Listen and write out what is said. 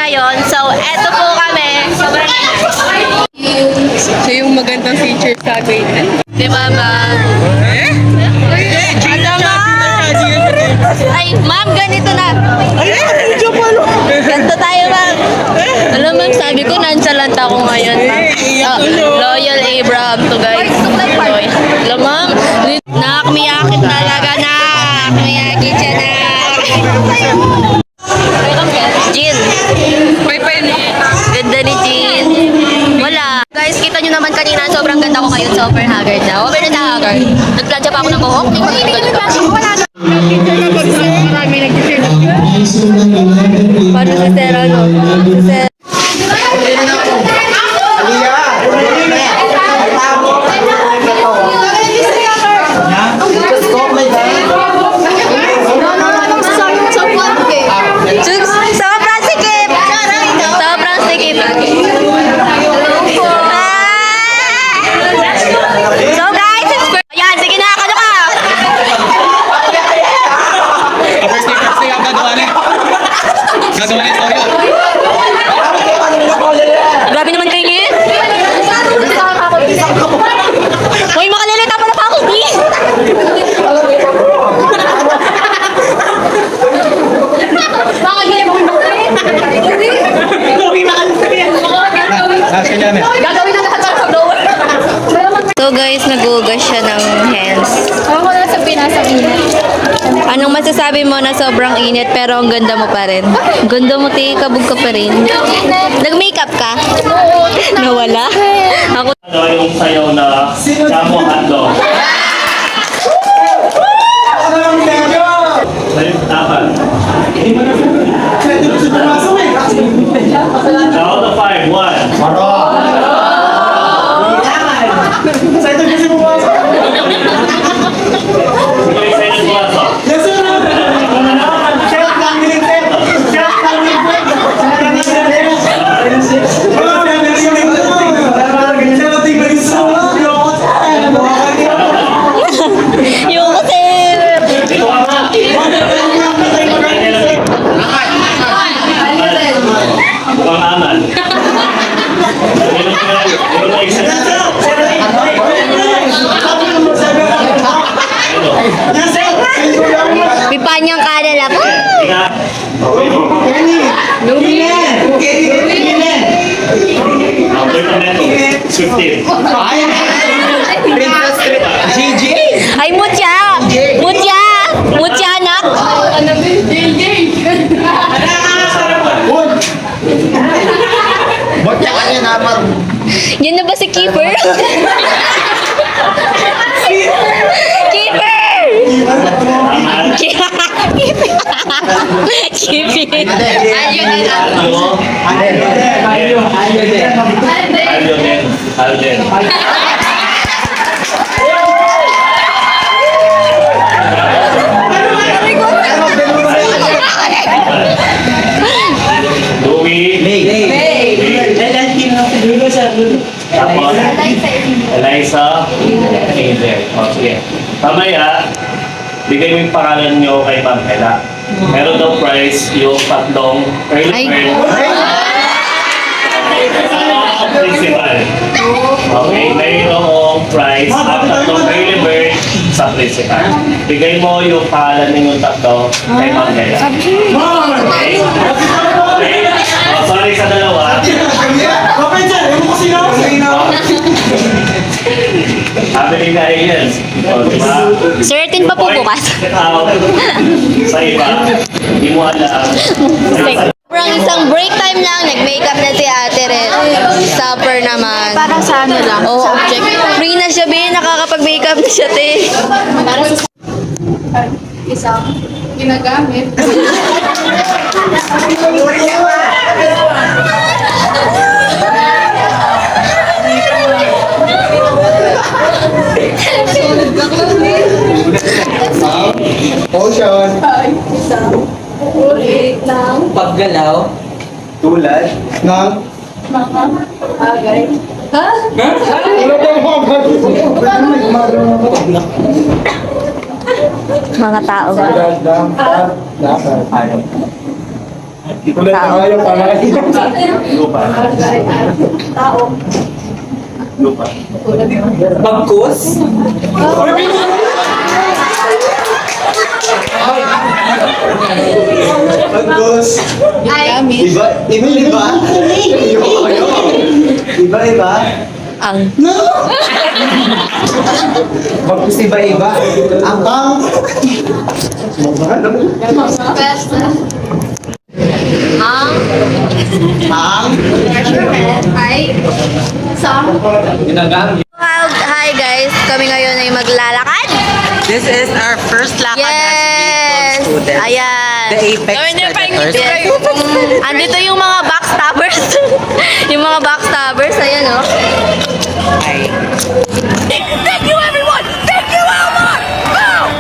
ngayon. So, eto po kami. Siya yung magandang feature sa grade. Di ba, ma'am? Alam mo? Ay, ma'am, ganito na. Ganito tayo, ma'am. Alam mo, sabi ko, nonchalant ako ngayon, ma'am. Loyal Abraham to, guys. Alam, ma'am, nakakmiyakit talaga na. Nakakmiyakit siya na. Jill. Ganda ni Jill. Wala. Guys, kita nyo naman kanina, sobrang ganda ko ngayon. Super haggard na. Over na haggard. Nagpladya pa ako ng buhok. Wala na. Marami nag-share. Paano si Sir, ano? Si Sir. Sobrang sikip! Sobrang sikip! So guys, it's for... Ayan, sige na, kano ka? Grabe naman kayo ngayon. Hoy, makalilita pala pa ako, di! Gagawin na lahat sa blower. So guys, nagugas siya ng hands. Ako na sa pinasa init. Anong masasabi mo na sobrang init pero ang ganda mo pa rin? Ganda mo, te, kabog ka pa rin. Nag-makeup ka? Nawala? Ako. Ano yung sayaw na Jamo Hotdog? Dapat. Out of 5, 1. Sige, excited mo aso. Yung kasi. Dito ka na. Mukhang amal. Ito na excited. Pipanyang kanala po. Ika. Number 15. Ay, mutya! Mutya! Mutya, anak! Yan na ba si Keeper? Keeper! Keeper! Alden. Tapos, Eliza, Angel. O, sige. Mamaya, bigay mo yung pangalan nyo kay Pamela. Meron daw prize yung tatlong early bird. Principal. Okay, mayroong prize at tatlong early bird sa principal. Bigay mo yung pangalan ninyong tatlo kay Pamela. Okay? Okay? Oh, sorry sa dalawa. Sabi ni Naiyan. O, diba? Certain pa po bukas. Sa iba, hindi mo alam. Sobrang isang break time lang, nag-makeup na si ate rin. Supper naman. Para sa ano lang. Oo, object. Free na siya, be. Nakakapag-makeup na siya, te. Para sa isang ginagamit. Ocean. Ay, isang ulit ng Paggalaw. Tulad. Ng. mga agay. Ha? Wala Mga tao. Dapat. Ulit na kayo para Lupa. Tao. Lupa. Bagkus? Bagkus. Iba? Iba? Iba? Ang. Bagkus iba? Ang pang? Best. Ang. Ang? Ay. Isang. Hi guys, kami ngayon ay maglalakad. This is our first lakad Yes! as students. Ayan. The Apex Predators. Andito yung mga backstabbers. Yung mga backstabbers, ayan oh. Ay. Thank you everyone! Thank you Elmar! Go!